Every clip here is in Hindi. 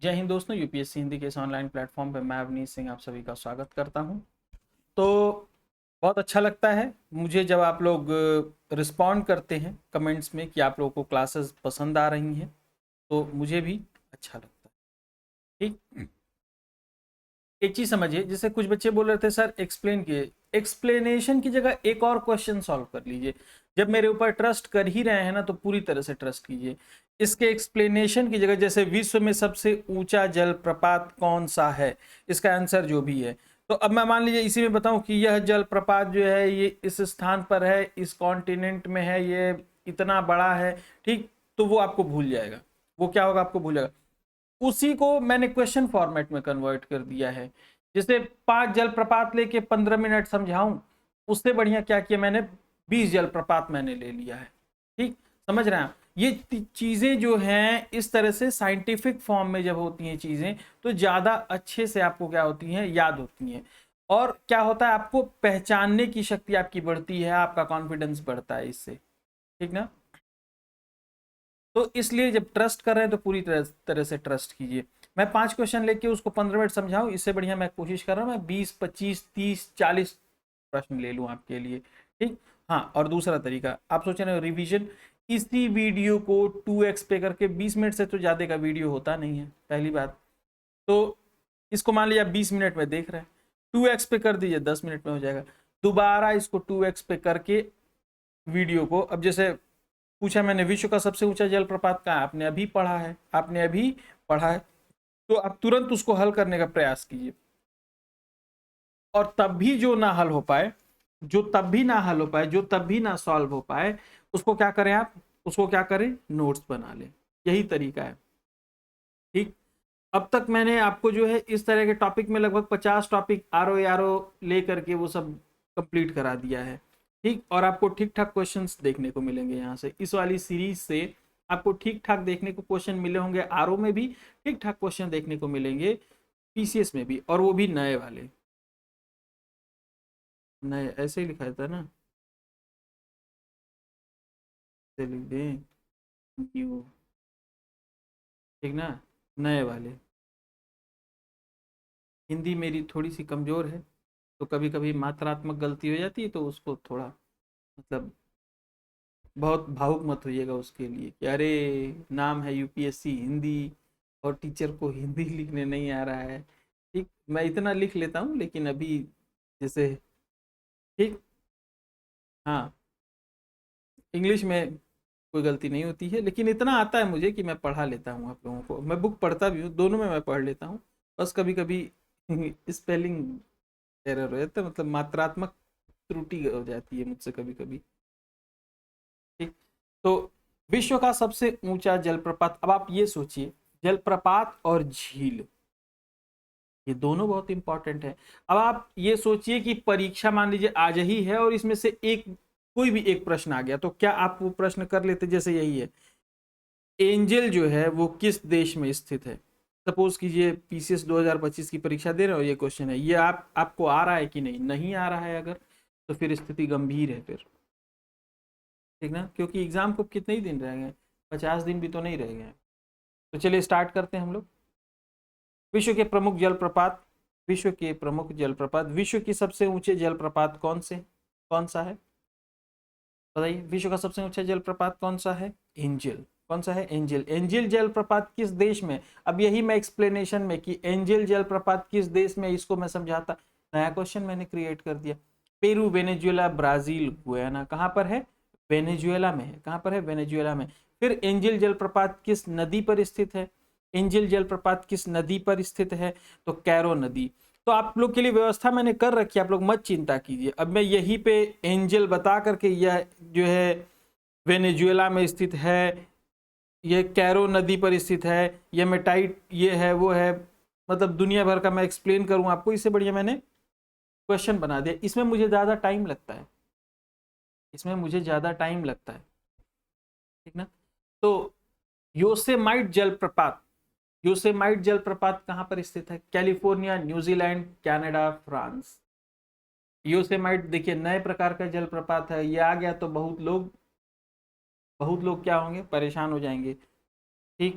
जय हिंद दोस्तों, यूपीएससी हिंदी के इस ऑनलाइन प्लेटफॉर्म पे मैं अवनीश सिंह आप सभी का स्वागत करता हूं। तो बहुत अच्छा लगता है मुझे जब आप लोग रिस्पॉन्ड करते हैं कमेंट्स में कि आप लोगों को क्लासेस पसंद आ रही हैं, तो मुझे भी अच्छा लगता है। ठीक, एक चीज़ समझिए, जैसे कुछ बच्चे बोल रहे थे सर एक्सप्लेन किए, एक्सप्लेनेशन की जगह एक और क्वेश्चन सॉल्व कर लीजिए। जब मेरे ऊपर ट्रस्ट कर ही रहे हैं ना, तो पूरी तरह से ट्रस्ट कीजिए। इसके एक्सप्लेनेशन की जगह, जैसे विश्व में सबसे ऊंचा जलप्रपात कौन सा है, इसका आंसर जो भी है, तो अब मैं मान लीजिए इसी में बताऊं कि यह जलप्रपात जो है ये इस स्थान पर है, इस कॉन्टिनेंट में है, ये इतना बड़ा है, ठीक, तो वो आपको भूल जाएगा। वो क्या होगा, आपको भूल जाएगा। उसी को मैंने क्वेश्चन फॉर्मेट में कन्वर्ट कर दिया है। जैसे 5 जलप्रपात लेके 15 मिनट समझाऊं, उससे बढ़िया क्या किया मैंने, 20 जलप्रपात मैंने ले लिया है। ठीक, समझ रहे हैं आप? ये चीजें जो हैं इस तरह से साइंटिफिक फॉर्म में जब होती हैं चीजें, तो ज्यादा अच्छे से आपको क्या होती हैं, याद होती हैं। और क्या होता है, आपको पहचानने की शक्ति आपकी बढ़ती है, आपका कॉन्फिडेंस बढ़ता है इससे। ठीक ना? तो इसलिए जब ट्रस्ट कर रहे हैं तो पूरी तरह से ट्रस्ट कीजिए। मैं 5 क्वेश्चन लेके उसको 15 मिनट समझाऊं, इससे बढ़िया मैं कोशिश कर रहा हूं मैं 20, 25, 30, 40 प्रश्न ले लूं आपके लिए। ठीक, हाँ, और दूसरा तरीका, आप सोच रहे हो रिवीजन, इसी वीडियो को 2x पे करके, 20 मिनट से तो ज़्यादा का वीडियो होता नहीं है पहली बात। तो इसको मान लीजिए 20 मिनट में देख रहे हैं, 2x पे कर दीजिए, 10 मिनट में हो जाएगा। दोबारा इसको 2x पे करके वीडियो को, अब जैसे पूछा मैंने विश्व का सबसे ऊंचा जलप्रपात कहाँ है, आपने अभी पढ़ा है, आपने अभी पढ़ा है, तो आप तुरंत उसको हल करने का प्रयास कीजिए। और तब भी जो ना हल हो पाए, जो तब भी ना हल हो पाए, जो तब भी ना सॉल्व हो पाए, उसको क्या करें आप, उसको क्या करें, नोट्स बना लें। यही तरीका है। ठीक, अब तक मैंने आपको जो है इस तरह के टॉपिक में लगभग 50 टॉपिक आर ओ ले करके वो सब कंप्लीट करा दिया है। ठीक, और आपको ठीक ठाक क्वेश्चंस देखने को मिलेंगे यहाँ से, इस वाली सीरीज से आपको ठीक ठाक देखने को क्वेश्चन मिले होंगे, आर में भी ठीक ठाक क्वेश्चन देखने को मिलेंगे, पीसीएस में भी, और वो भी नए वाले। नए ऐसे ही लिखा था ना, ऐसे लिख दें न्यू, ठीक ना, नए वाले। हिंदी मेरी थोड़ी सी कमज़ोर है, तो कभी कभी मात्रात्मक गलती हो जाती है, तो उसको थोड़ा मतलब बहुत भावुक मत होइएगा उसके लिए कि अरे नाम है यूपीएससी हिंदी और टीचर को हिंदी लिखने नहीं आ रहा है। ठीक, मैं इतना लिख लेता हूँ, लेकिन अभी जैसे, ठीक, हाँ, इंग्लिश में कोई गलती नहीं होती है, लेकिन इतना आता है मुझे कि मैं पढ़ा लेता हूँ आप लोगों को, मैं बुक पढ़ता भी हूँ, दोनों में मैं पढ़ लेता हूँ। बस कभी कभी स्पेलिंग एरर हो जाता है, मतलब मात्रात्मक त्रुटि हो जाती है मुझसे कभी कभी। ठीक, तो विश्व का सबसे ऊंचा जलप्रपात, अब आप ये सोचिए, जलप्रपात और झील ये दोनों बहुत इंपॉर्टेंट है। अब आप ये सोचिए कि परीक्षा मान लीजिए आज ही है और इसमें से एक कोई भी एक प्रश्न आ गया, तो क्या आप वो प्रश्न कर लेते? जैसे यही है, एंजल जो है वो किस देश में स्थित है। सपोज कीजिए पीसीएस 2025 की परीक्षा दे रहे हो, ये क्वेश्चन है, ये आपको आ रहा है कि नहीं, नहीं आ रहा है अगर, तो फिर स्थिति गंभीर है फिर। ठीक ना, क्योंकि एग्जाम को कितने ही दिन रह गए, 50 दिन भी तो नहीं रह गए। तो चलिए स्टार्ट करते हैं हम लोग। विश्व के प्रमुख जलप्रपात, विश्व के प्रमुख जलप्रपात, विश्व की सबसे ऊंचे जलप्रपात कौन सा है, बताइए। विश्व का सबसे ऊंचा जलप्रपात कौन सा है, एंजल। कौन सा है, एंजल। एंजल जलप्रपात किस देश में, अब यही मैं एक्सप्लेनेशन में कि एंजल जलप्रपात किस देश में, इसको मैं समझाता, नया क्वेश्चन मैंने क्रिएट कर दिया। पेरू, वेनेजुएला, ब्राजील, गुयाना, कहां पर है, वेनेजुएला में है। कहां पर है, वेनेजुएला में। फिर एंजल जलप्रपात किस नदी पर स्थित है, एंजल जलप्रपात किस नदी पर स्थित है, तो कैरो नदी। तो आप लोग के लिए व्यवस्था मैंने कर रखी है, आप लोग मत चिंता कीजिए। अब मैं यहीं पे एंजल बता करके, यह जो है वेनेजुएला में स्थित है, ये कैरो नदी पर स्थित है, ये मेटाइट, ये है, वो है, मतलब दुनिया भर का मैं एक्सप्लेन करूं आपको, इससे बढ़िया मैंने क्वेश्चन बना दिया। इसमें मुझे ज़्यादा टाइम लगता है, इसमें मुझे ज़्यादा टाइम लगता है, ठीक ना। तो योसेमाइट जलप्रपात, योसेमाइट जलप्रपात कहाँ पर स्थित है, California, New Zealand, Canada, France. Yosemite देखिए नए प्रकार का जलप्रपात है, ये आ गया तो बहुत लोग क्या होंगे, परेशान हो जाएंगे। ठीक,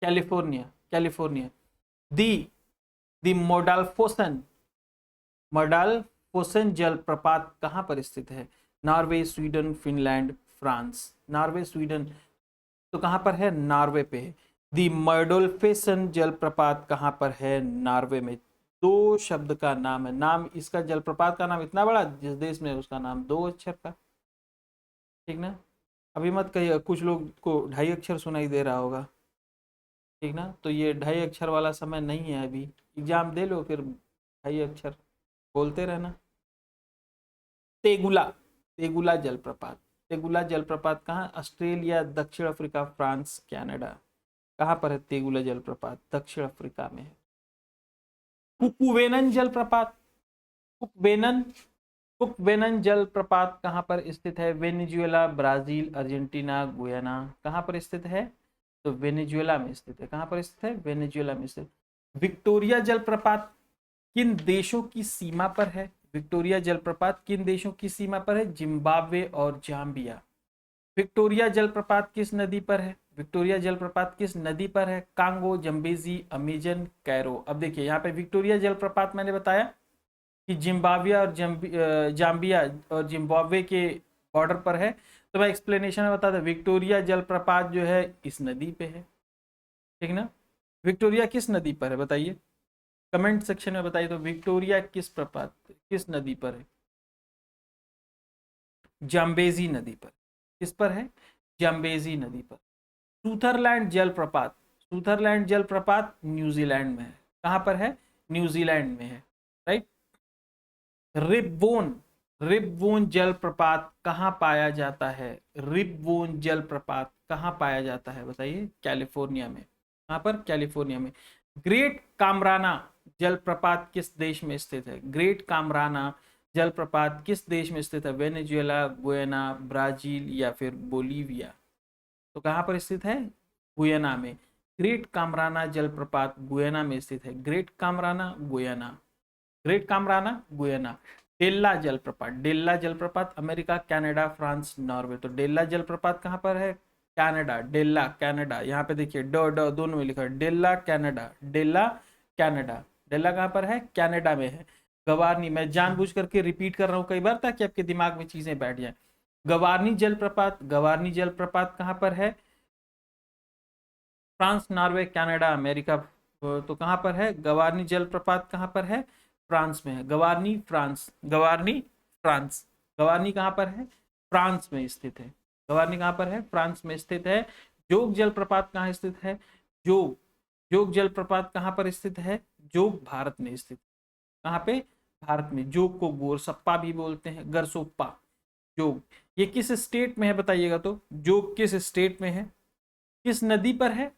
कैलिफोर्निया, कैलिफोर्निया। दी मोडालफोसन जलप्रपात कहाँ पर स्थित है? Norway, Sweden, Finland, France. Norway, Sweden, तो कहाँ पर है? नॉर्वे पे है। दी मोडोल्फेसन जलप्रपात कहाँ पर है? नॉर्वे में। दो शब्द का नाम है, नाम इसका जलप्रपात का नाम इतना बड़ा, जिस देश में उसका नाम 2 अक्षर का। ठीक ना? अभी मत कहिए, कुछ लोग को 2.5 अक्षर सुनाई दे रहा होगा। ठीक ना? तो ये 2.5 अक्षर वाला समय नहीं है अभी, एग्जाम दे लो फिर 2.5 अक्षर बोलते रहना। तेगुला, तेगुला जलप्रपात। तेगुला जलप्रपात कहाँ? ऑस्ट्रेलिया, दक्षिण अफ्रीका, फ्रांस, कनाडा। कहाँ पर है तेगुला जलप्रपात? दक्षिण अफ्रीका में है। कुकुवेनन जलप्रपात, कुकवेनन कुकवेनन जलप्रपात कहाँ पर स्थित है? Venezuela, Brazil, Argentina, Guyana. कहाँ पर स्थित है? तो वेनेजुएला में स्थित है। कहाँ पर स्थित है? वेनेजुएला में स्थित। विक्टोरिया जलप्रपात किन देशों की सीमा पर है? विक्टोरिया जलप्रपात किन देशों की सीमा पर है? जिम्बाब्वे और जाम्बिया। विक्टोरिया जलप्रपात किस नदी पर है? विक्टोरिया जलप्रपात किस नदी पर है? Congo, Zambezi, Amazon, Cairo. अब देखिए यहाँ पे विक्टोरिया जलप्रपात मैंने बताया कि जिम्बाब्वे और जाम्बिया और जिम्बाब्वे के बॉर्डर पर है। तो मैं एक्सप्लेनेशन में बता दूं, विक्टोरिया जलप्रपात जो है इस नदी पे है। ठीक ना? विक्टोरिया किस नदी पर है बताइए, कमेंट सेक्शन में बताइए। तो विक्टोरिया किस नदी पर है? जाम्बेजी नदी पर। किस पर है? जाम्बेजी नदी पर। सूथरलैंड जलप्रपात, सूथरलैंड जलप्रपात न्यूजीलैंड में है। कहां पर है? न्यूजीलैंड में है, राइट। रिबवोन, रिबवोन जलप्रपात कहां पाया जाता है? रिबवोन जलप्रपात कहां पाया जाता है बताइए? कैलिफोर्निया में। कहां पर? कैलिफोर्निया में। ग्रेट कामराना जलप्रपात किस देश में स्थित है? ग्रेट कामराना जलप्रपात किस देश में स्थित है? वेनेजुएला, गुयाना, ब्राजील या फिर बोलीविया। तो कहां पर स्थित है? गुयाना में। ग्रेट कामराना जलप्रपात गुयाना में स्थित है। Great Kamarang, Guyana. Great Kamarang, Guyana. Della जलप्रपात, डेल्ला जलप्रपात अमेरिका, कनाडा, फ्रांस, नॉर्वे। तो डेल्ला जलप्रपात कहां पर है? कनाडा। डेल्ला, कनाडा। यहाँ पे देखिए ड दोनों में लिखा है, डेल्ला कनाडा, डेल्ला कनाडा। डेल्ला कहां पर है? कनाडा में है। गवारनी, मैं जानबूझ करके रिपीट कर रहा हूं कई बार ताकि आपके दिमाग में चीजें बैठ जाए। गवारनी जलप्रपात, गवारनी जलप्रपात कहां पर है? France, Norway, Canada, America. तो कहां पर है? गवारनी जलप्रपात कहां पर है? फ्रांस में है। गवारनी, फ्रांस, गवारनी, फ्रांस। गवारनी कहां पर है? फ्रांस में स्थित है। गवारनी कहां पर है? फ्रांस में स्थित है। जोग जलप्रपात कहां स्थित है? जोग, जोग जलप्रपात कहां पर स्थित है? जोग भारत में स्थित। कहां पे? भारत में। जोग को गोरसप्पा भी बोलते हैं, गरसोप्पा। जोग ये किस स्टेट में है बताइएगा? तो जोग किस स्टेट में है? किस नदी पर है?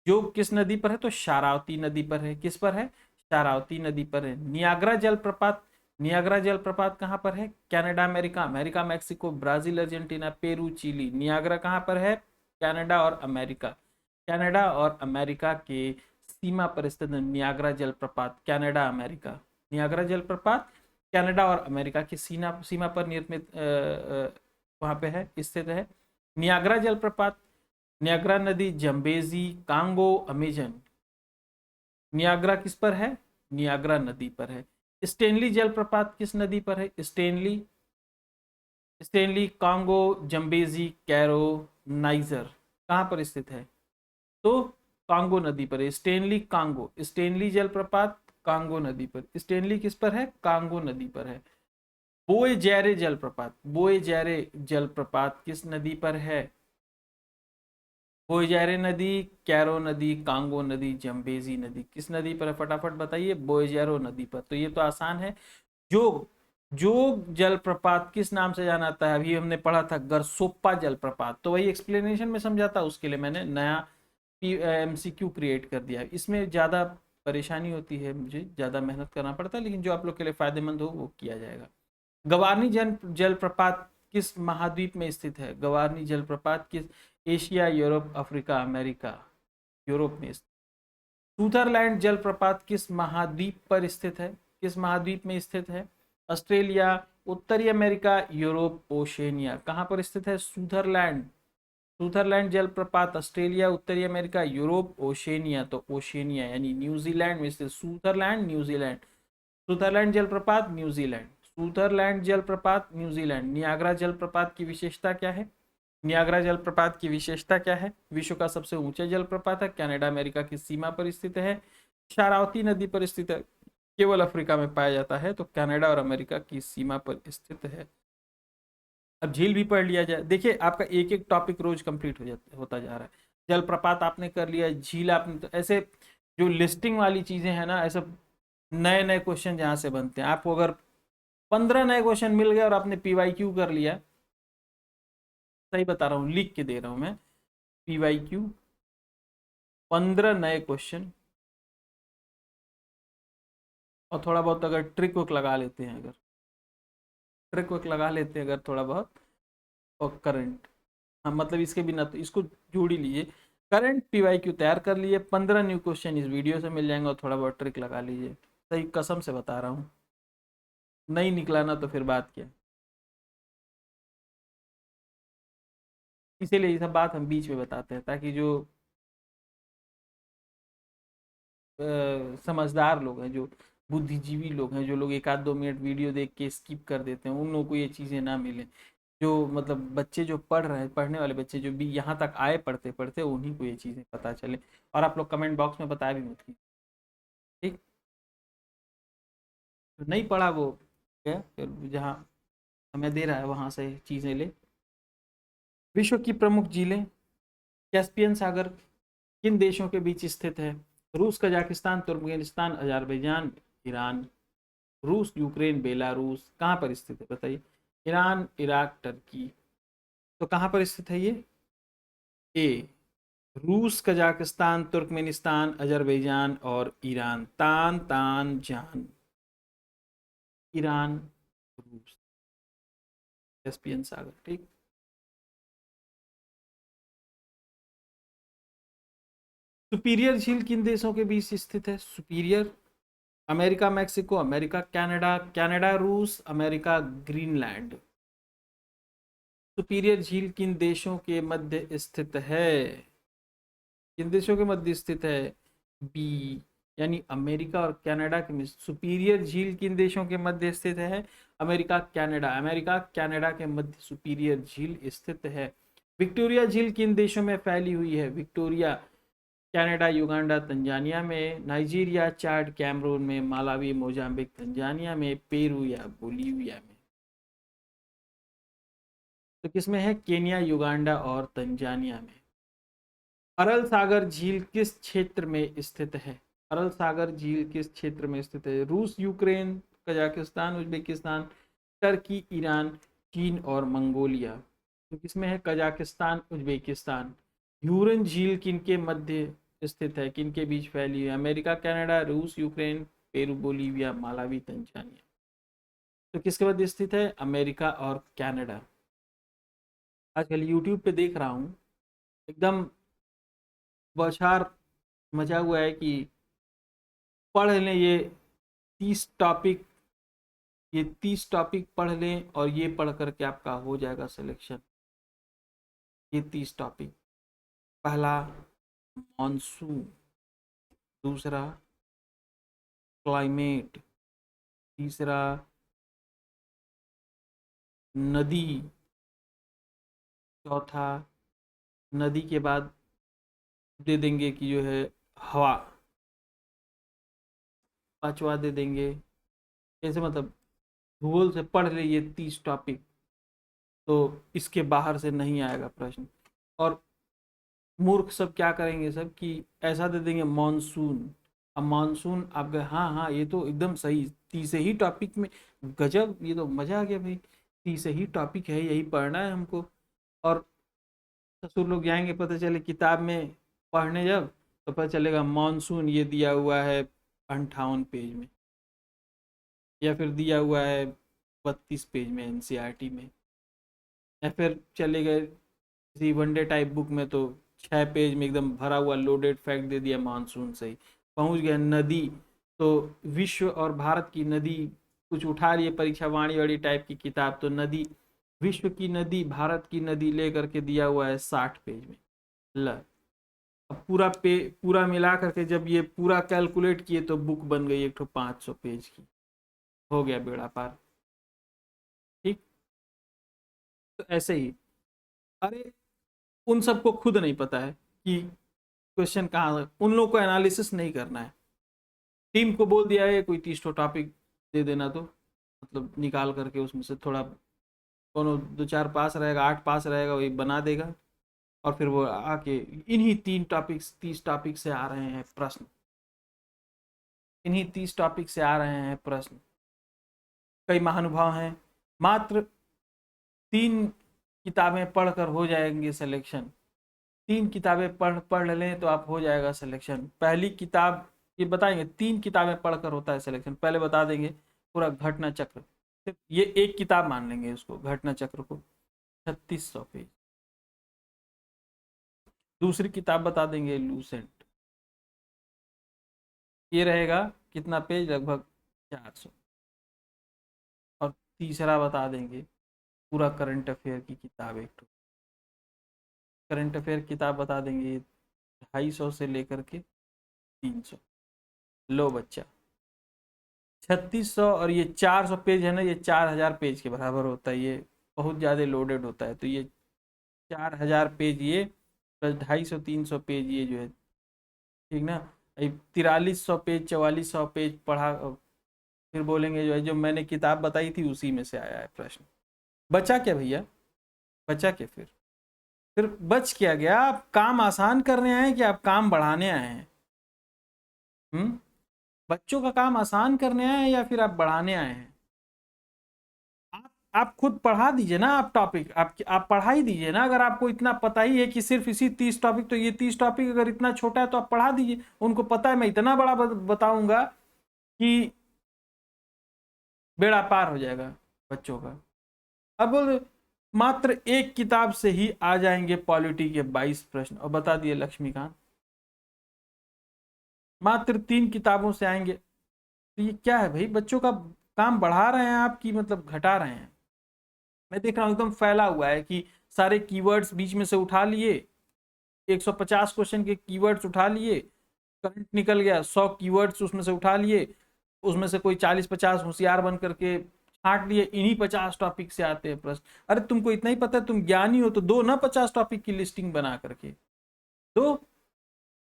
जोग किस नदी पर है? तो शारावती नदी पर है। किस पर है? शारावती नदी पर है। नियाग्रा जलप्रपात, नियाग्रा जलप्रपात कहां पर है? Canada, America, America, Mexico, Brazil, Argentina, Peru, Chile. Niagara कहां पर है? कनाडा और अमेरिका, कनाडा और अमेरिका के सीमा पर स्थित नियाग्रा जलप्रपात। Canada, America. नियाग्रा जलप्रपात कनाडा और अमेरिका की सीमा पर निर्मित वहां पे है, स्थित है। नियाग्रा जलप्रपात, नियाग्रा नदी, जम्बेजी, कांगो, अमेजन। नियाग्रा किस पर है? नियाग्रा नदी पर है। स्टेनली जलप्रपात किस नदी पर है? Stanley, Stanley, Congo, Zambezi, Cairo, Niger. कहां पर स्थित है? तो कांगो नदी पर है। स्टेनली, कांगो, स्टेनली जलप्रपात कांगो नदी पर। स्टेनली किस पर है? कांगो नदी पर है। बोए जैरे जलप्रपात, बोए जैरे जलप्रपात किस नदी पर है? बोयजारे नदी, कैरो नदी, कांगो नदी, जम्बेजी नदी। किस नदी पर है? फटाफट बताइए। बोयजारो नदी पर। तो ये तो आसान है। जोग, जोग जलप्रपात किस नाम से जाना जाता है? अभी हमने पढ़ा था गरसोप्पा जलप्रपात। तो वही एक्सप्लेनेशन में समझाता, उसके लिए मैंने नया MCQ क्रिएट कर दिया। इसमें ज़्यादा परेशानी होती है, मुझे ज़्यादा मेहनत करना पड़ता है, लेकिन जो आप लोग के लिए फायदेमंद हो वो किया जाएगा। गवारनी जलप्रपात किस महाद्वीप में स्थित है? गवारनी जलप्रपात किस? Asia, Europe, Africa, America. Europe में स्थित। सूथरलैंड जलप्रपात किस महाद्वीप पर स्थित है? किस महाद्वीप में स्थित है? ऑस्ट्रेलिया, उत्तरी अमेरिका, यूरोप, ओशेनिया। कहां पर स्थित है सूथरलैंड? सुथरलैंड जलप्रपात ऑस्ट्रेलिया, उत्तरी अमेरिका, यूरोप, ओशेनिया। तो ओशेनिया यानी न्यूजीलैंड में से सुथरलैंड, न्यूजीलैंड। सुथरलैंड जलप्रपात न्यूजीलैंड, सुथरलैंड जलप्रपात न्यूजीलैंड। नियाग्रा जलप्रपात की विशेषता क्या है? नियाग्रा जलप्रपात की विशेषता क्या है? विश्व का सबसे ऊंचा जलप्रपात है, कनाडा अमेरिका की सीमा पर स्थित है, शारावती नदी पर स्थित है, केवल अफ्रीका में पाया जाता है, तो कनाडा और अमेरिका की सीमा पर स्थित है। अब झील भी पढ़ लिया जाए। देखिए आपका एक एक टॉपिक रोज कंप्लीट होता जा रहा है। जलप्रपात आपने कर लिया, झील आपने, तो ऐसे जो लिस्टिंग वाली चीजें हैं ना, ऐसे नए नए क्वेश्चन जहाँ से बनते हैं। आपको अगर 15 नए क्वेश्चन मिल गए और आपने PYQ कर लिया, सही बता रहा हूँ, लिख के दे रहा हूँ मैं, PYQ 15 नए क्वेश्चन, और थोड़ा बहुत अगर ट्रिक वर्क लगा लेते हैं, अगर ट्रिक वर्क लगा लेते हैं अगर थोड़ा बहुत, और करंट, हाँ मतलब इसके बिना तो इसको जोड़ ही लीजिए। करंट PYQ तैयार कर लिए, 15 न्यू क्वेश्चन इस वीडियो से मिल जाएंगे, और थोड़ा बहुत ट्रिक लगा लीजिए। सही कसम से बता रहा हूँ, नहीं निकला ना तो फिर बात क्या। इसीलिए ये सब बात हम बीच में बताते हैं, ताकि जो समझदार लोग हैं, जो बुद्धिजीवी लोग हैं, जो लोग एक आध 2 मिनट वीडियो देख के स्किप कर देते हैं, उन लोगों को ये चीज़ें ना मिले। जो मतलब बच्चे जो पढ़ रहे हैं, पढ़ने वाले बच्चे जो भी यहाँ तक आए पढ़ते पढ़ते, उन्हीं को ये चीज़ें पता चले। और आप लोग कमेंट बॉक्स में बताया भी मत कीजिए, ठीक? तो नहीं पढ़ा वो क्या, फिर जहाँ हमें दे रहा है वहाँ से चीज़ें ले। विश्व की प्रमुख झीलें, कैस्पियन सागर किन देशों के बीच स्थित है? रूस, कजाकिस्तान, तुर्कमेनिस्तान, अजरबैजान, ईरान। रूस, यूक्रेन, बेलारूस। कहाँ पर स्थित है बताइए? Iran, Iraq, Turkey. तो कहाँ पर स्थित है ये? ए, रूस, कजाकिस्तान, तुर्कमेनिस्तान, अजरबैजान और ईरान। तान तान जान, ईरान, रूस, कैस्पियन सागर, ठीक। सुपीरियर झील किन देशों के बीच स्थित है? Superior, America Mexico, America Canada, Canada रूस, अमेरिका ग्रीनलैंड। सुपीरियर झील किन देशों के मध्य स्थित है? किन देशों के मध्य स्थित है? बी, यानी अमेरिका और कनाडा के मध्य। सुपीरियर झील किन देशों के मध्य स्थित है? अमेरिका कनाडा, अमेरिका कनाडा के मध्य सुपीरियर झील स्थित है। विक्टोरिया झील किन देशों में फैली हुई है? विक्टोरिया, कनाडा, युगांडा, तंजानिया में, नाइजीरिया, चाड, कैमरून में, मालावी, मोजाम्बिक, तंजानिया में, पेरू या बोलीविया में। तो किसमें है? केनिया, युगांडा और तंजानिया में। अरल सागर झील किस क्षेत्र में स्थित है? अरल सागर झील किस क्षेत्र में स्थित है? रूस, Ukraine, Kazakhstan, Uzbekistan, Turkey, Iran, चीन और मंगोलिया। तो किसमें है? Kazakhstan, Uzbekistan. ह्यूरन झील किनके मध्य स्थित है, किनके बीच फैली है? अमेरिका कनाडा, रूस, Ukraine, Peru, Bolivia, Malawi, Tanzania. तो किसके मध्य स्थित है? अमेरिका और कनाडा। आजकल यूट्यूब पे देख रहा हूँ, एकदम बौछार मचा हुआ है कि पढ़ लें ये 30 टॉपिक, ये 30 टॉपिक पढ़ लें और ये पढ़ करके आपका हो जाएगा सिलेक्शन। ये 30 टॉपिक, पहला मॉनसून, दूसरा क्लाइमेट, तीसरा नदी, चौथा नदी के बाद दे देंगे कि जो है हवा, पांचवा दे देंगे, ऐसे मतलब भूगोल से पढ़ ले ये 30 टॉपिक, तो इसके बाहर से नहीं आएगा प्रश्न। और मूर्ख सब क्या करेंगे सब कि ऐसा दे देंगे मानसून। अब मानसून आप गए, हाँ हाँ ये तो एकदम सही, 30 ही टॉपिक में, गजब, ये तो मजा आ गया भाई, 30 ही टॉपिक है, यही पढ़ना है हमको। और ससुर लोग जाएंगे, पता चले किताब में पढ़ने जब, तो पता चलेगा मानसून ये दिया हुआ है 58 पेज में, या फिर दिया हुआ है 32 पेज में NCERT में, या फिर चले गए किसी वनडे टाइप बुक में तो 6 पेज में एकदम भरा हुआ लोडेड फैक्ट दे दिया मानसून से ही। पहुंच गया नदी, तो विश्व और भारत की नदी कुछ उठा लिए, परीक्षा वाणी वाली टाइप की किताब, तो नदी विश्व की नदी, भारत की नदी लेकर के दिया हुआ है 60 पेज में। ल अब पूरा मिला करके जब ये पूरा कैलकुलेट किए तो बुक बन गई एक तो 500 पेज की। हो गया बेड़ा पार। ठीक। तो ऐसे ही, अरे उन सबको खुद नहीं पता है कि क्वेश्चन कहाँ, उन लोग को एनालिसिस नहीं करना है। टीम को बोल दिया है कोई 30 टॉपिक दे देना, तो मतलब निकाल करके उसमें से थोड़ा, कौन 2 4 पास रहेगा, 8 पास रहेगा, वही बना देगा। और फिर वो आके इन्हीं 3 टॉपिक्स 30 टॉपिक से आ रहे हैं प्रश्न, इन्हीं 30 टॉपिक से आ रहे हैं प्रश्न। कई महानुभाव हैं, मात्र 3 किताबें पढ़कर हो जाएंगे सिलेक्शन। 3 किताबें पढ़ लें तो आप हो जाएगा सिलेक्शन। पहली किताब ये बताएंगे, 3 किताबें पढ़कर होता है सिलेक्शन, पहले बता देंगे पूरा घटना चक्र। सिर्फ ये एक किताब मान लेंगे इसको, घटना चक्र को, 3600 पेज। दूसरी किताब बता देंगे लूसेंट, ये रहेगा कितना पेज, लगभग 400। और तीसरा बता देंगे पूरा करंट अफेयर की किताब, एक तो करंट अफेयर किताब बता देंगे 250 से लेकर के 300। लो बच्चा, 3600 और ये 400 पेज है ना, ये 4000 पेज के बराबर होता है। ये बहुत ज़्यादा लोडेड होता है, तो ये 4000 पेज ये प्लस 250 300 पेज ये जो है, ठीक ना। 4300 पेज 4400 पेज पढ़ा, फिर बोलेंगे जो है जो मैंने किताब बताई थी उसी में से आया है प्रश्न। बचा क्या भैया, बचा क्या फिर बच क्या गया? आप काम आसान करने आए कि आप काम बढ़ाने आए हैं? बच्चों का काम आसान करने आए हैं या फिर आप बढ़ाने आए हैं? आप खुद पढ़ा दीजिए ना, आप टॉपिक आप पढ़ा ही दीजिए ना। अगर आपको इतना पता ही है कि सिर्फ इसी 30 टॉपिक, तो ये 30 टॉपिक अगर इतना छोटा है तो आप पढ़ा दीजिए। उनको पता है मैं इतना बड़ा बताऊंगा कि बेड़ा पार हो जाएगा बच्चों का। अब मात्र एक किताब से ही आ जाएंगे पॉलिटी के 22 प्रश्न, और बता दिए लक्ष्मीकांत, मात्र 3 किताबों से आएंगे। तो ये क्या है भाई, बच्चों का काम बढ़ा रहे हैं आपकी, मतलब घटा रहे हैं? मैं देख रहा हूँ एकदम फैला हुआ है कि सारे कीवर्ड्स बीच में से उठा लिए, 150 क्वेश्चन के कीवर्ड्स उठा लिए, करंट निकल गया, 100 कीवर्ड्स उसमें से उठा लिए, उसमें से कोई 40-50 होशियार बन करके छांट लिए, इन्हीं 50 टॉपिक से आते हैं प्रश्न। अरे तुमको इतना ही पता है, तुम ज्ञानी हो तो दो ना 50 टॉपिक की लिस्टिंग बना करके, दो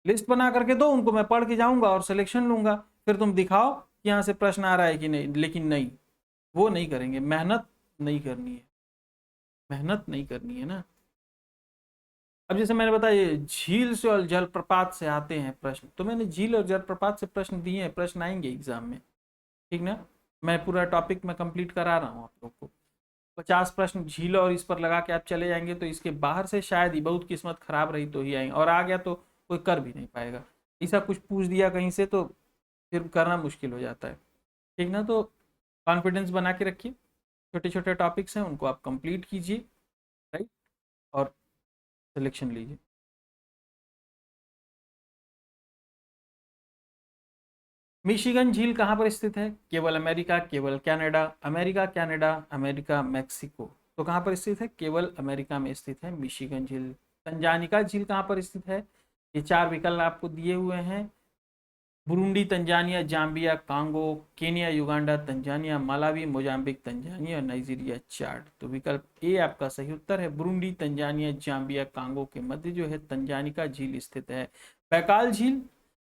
लिस्ट बना करके दो, उनको मैं पढ़ के जाऊंगा और सिलेक्शन लूंगा। फिर तुम दिखाओ कि यहाँ से प्रश्न आ रहा है कि नहीं, लेकिन नहीं, वो नहीं करेंगे। मेहनत नहीं करनी है, मेहनत नहीं करनी है ना। अब जैसे मैंने बताया झील से और जलप्रपात से आते हैं प्रश्न, तो मैंने झील और जलप्रपात से प्रश्न दिए हैं, प्रश्न आएंगे एग्जाम में, ठीक ना। मैं पूरा टॉपिक में कंप्लीट करा रहा हूँ आप लोग को। 50 प्रश्न झील और इस पर लगा के आप चले जाएंगे, तो इसके बाहर से शायद ही, बहुत किस्मत खराब रही तो ही आएंगे, और आ गया तो कोई कर भी नहीं पाएगा। ऐसा कुछ पूछ दिया कहीं से तो फिर करना मुश्किल हो जाता है, ठीक ना। तो कॉन्फिडेंस बना के रखिए, छोटे छोटे टॉपिक्स हैं उनको आप कंप्लीट कीजिए, राइट, और सिलेक्शन लीजिए। मिशिगन झील कहाँ पर स्थित है? केवल अमेरिका, केवल Canada, America Canada, America Mexico. तो कहाँ पर स्थित है? केवल अमेरिका में स्थित है मिशिगन झील। तंजानिका झील कहाँ पर स्थित है? ये 4 विकल्प आपको दिए हुए हैं, Burundi, Tanzania, Zambia, Congo, Kenya, Uganda, Tanzania, Malawi, Mozambique, Tanzania और नाइजीरिया, चाड। तो विकल्प ए आपका सही उत्तर है। बुरुंडी, तंजानिया, जाम्बिया, कांगो के मध्य जो है तंजानिका झील स्थित है। बैकाल झील,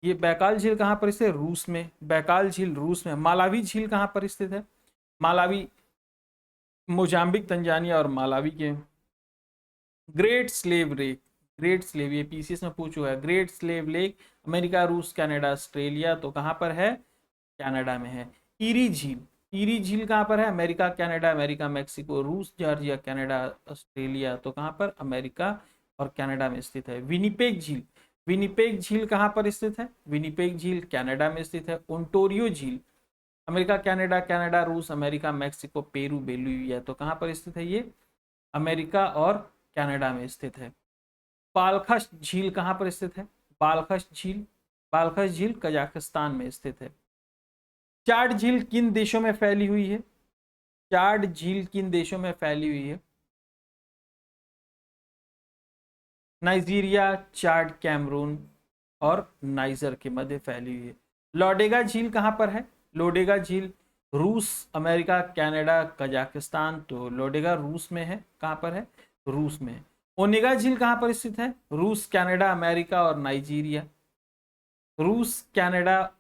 ये बैकाल झील कहाँ पर स्थित है? रूस में। बैकाल झील रूस में। मालावी झील कहाँ पर स्थित है? मालावी, मोजाम्बिक, तंजानिया और मालावी के। Great slave lake, great slave, ये पीसीएस में पूछ हुआ है। ग्रेट स्लेव लेक, अमेरिका, रूस, कनाडा, ऑस्ट्रेलिया, तो कहाँ पर है? कनाडा में है। ईरी झील, ईरी झील कहाँ पर है? अमेरिका, कनाडा, अमेरिका, मैक्सिको, रूस, जॉर्जिया, कनाडा, ऑस्ट्रेलिया, तो कहाँ पर? अमेरिका और कनाडा में स्थित है। विनिपेग झील, विनिपेग झील कहाँ पर स्थित है? विनिपेग झील कनाडा में स्थित है। ओंटारियो झील, अमेरिका, कनाडा, कनाडा, रूस, अमेरिका, मैक्सिको, पेरू, बोलिविया, तो कहाँ पर स्थित है? ये अमेरिका और कनाडा में स्थित है। बालखश झील कहाँ पर स्थित है? बालखश झील, बालखश झील कजाकिस्तान में स्थित है। चाड झील किन देशों में फैली हुई है? चाड झील किन देशों में फैली हुई है? नाइजीरिया, चाड, कैमरून और नाइजर के मध्य फैली हुई है। लोडेगा झील कहाँ पर है? लोडेगा झील रूस, अमेरिका, कनाडा, कजाकिस्तान। तो लोडेगा रूस में है। कहाँ पर है? रूस में। ओनेगा झील कहाँ पर स्थित है? रूस, कनाडा, अमेरिका और नाइजीरिया। रूस, कनाडा,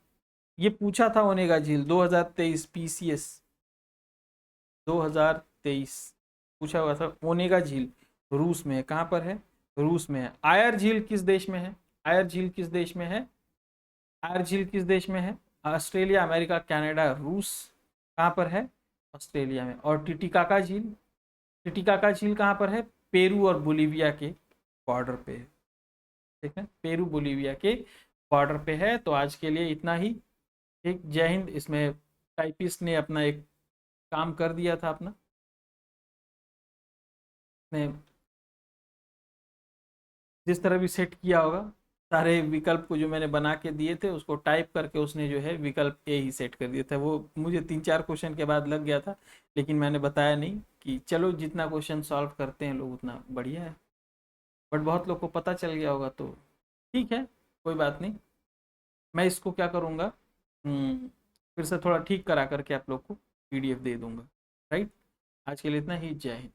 ये पूछा था ओनेगा झील 2023 पीसीएस 2023 पूछा हुआ था। ओनेगा झील रूस में है। कहाँ पर है? रूस में है। आयर झील किस देश में है? आयर झील किस देश में है? आयर झील किस देश में है? ऑस्ट्रेलिया, अमेरिका, कनाडा, रूस। कहाँ पर है? ऑस्ट्रेलिया में। और टिटिकाका झील, टिटिकाका झील कहाँ पर है? पेरू और बोलीविया के बॉर्डर पे है। ठीक है, पेरू बोलीविया के बॉर्डर पे है। तो आज के लिए इतना ही। ठीक, जय हिंद। इसमें टाइपिस्ट ने अपना एक काम कर दिया था, अपना ने जिस तरह भी सेट किया होगा, सारे विकल्प को जो मैंने बना के दिए थे उसको टाइप करके उसने जो है विकल्प ए ही सेट कर दिया था। वो मुझे 3-4 क्वेश्चन के बाद लग गया था, लेकिन मैंने बताया नहीं कि चलो जितना क्वेश्चन सॉल्व करते हैं लोग उतना बढ़िया है। बट बहुत लोग को पता चल गया होगा तो ठीक है, कोई बात नहीं। मैं इसको क्या करूँगा, फिर से थोड़ा ठीक करा करके आप लोग को पीडीएफ दे दूंगा। राइट, आज के लिए इतना ही। जय हिंद।